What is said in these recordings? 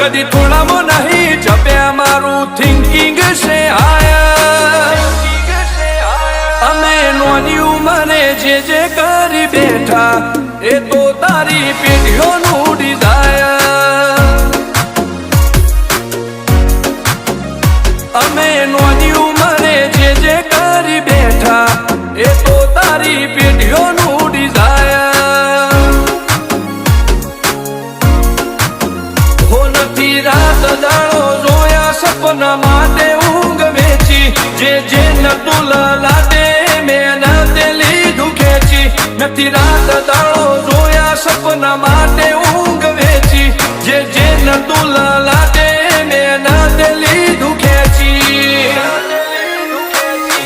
कदी थोड़ा मो नहीं जप्या मारू थिंकिंग से आया अमे नोनी उमरे जे करी बैठा ए तो तारी पेटियों नु डिजायर अमे नोनी उमरे जे करी बैठा ए तो तारी पेटियों नु डिजायर रात दाड़ो जोया सपना माटे ऊंग वेची जे नतुल लादे में नाते लीधु खेची नती रात दाड़ो जोया सपना माटे ऊंग वेची जे नतुल लादे में नाते लीधु खेची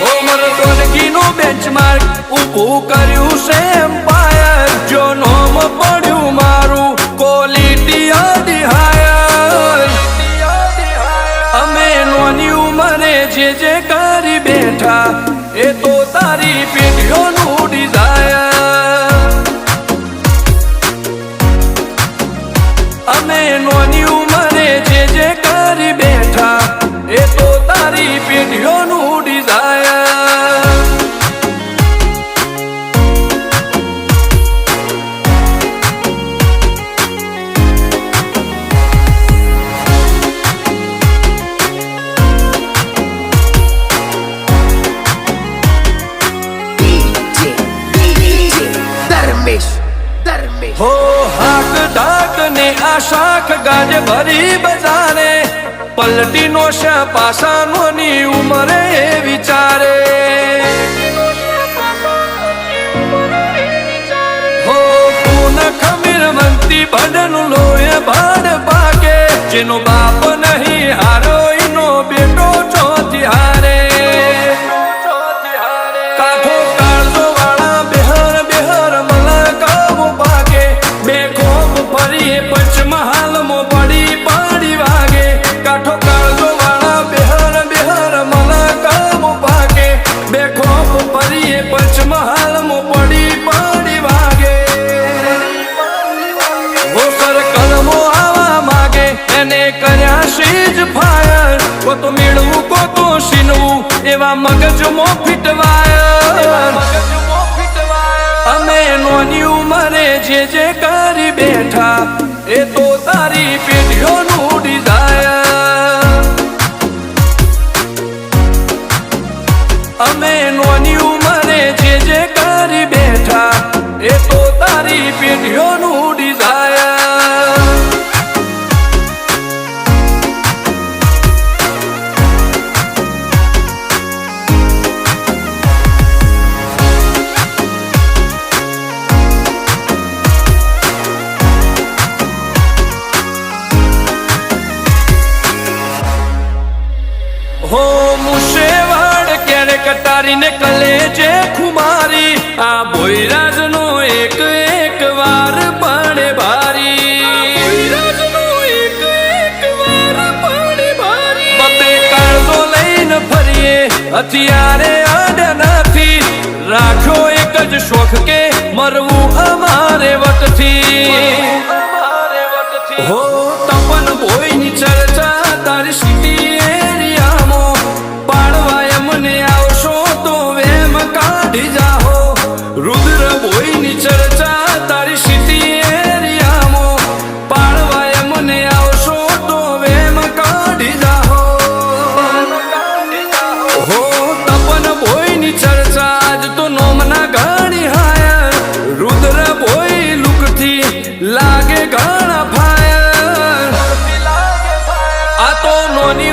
हो मरदोन कीनो बेंचमार्क ऊभू कर्यु से एम्पायर जो नोम पड्यु मारू क्वॉलिटी आदि हायर अमे नोनी उमरे जे करी बैठा ए तो तारी पेटियों नु डिजायर अमे नोनी उमरे जे करी बैठा ए तो तारी पेटियों नु डिजायर हो हाक डाक ने आशाख गाज भरी बजारे पलटी नो पासा नोनी उमरे विचारे हो पून खमीर मंती बदन लोए बाड़ पाके जिनो बाप नहीं हारो इनो बेटो चौथी हारे काठो काळजो वाला बेहर बेहर मला काबू पाके बेखोफ फरिए पंचमहाल मो बड़ी पाड़ी वागे काठो काळजो वाला बेहर बेहर मला काबू पाके बेखोफ फरिए पंचमहाल मो बड़ी पाड़ी वागे वो कर कलमो आवा मागे एने कर्या शीज फायर को तो मेळवू को तो शीनवू एवा मगज मो फिटवायर अमे नोनी उमरे जे करी बैठा ए तो तारी पेटियों नु डिजायर अमे नोनी उमरे जे करी बैठा ए तो तारी पेटियों नु डिजायर हो मुशेवाड़ क्यारे कटारी ने कलेजे खुमारी आ भोईराज नो एक एक वार पाणे भारी बते काळजो लईन फरिए हथियारे आड्या नाथी राख्यो एक ज शोख के मरवू अमारे वटथी हो तपन भोईनी चर्चा तारी सिटी रुद्र भोईनी चर्चा तारी सिटी एरियामो पाळवाय मने आवशो तो वेम काढी जाहो हो तपन भोईनी चर्चा आज तो नोमना गाणी हायर रुद्र भोई लुकथी लागे गाणा फायर आ तो नोनी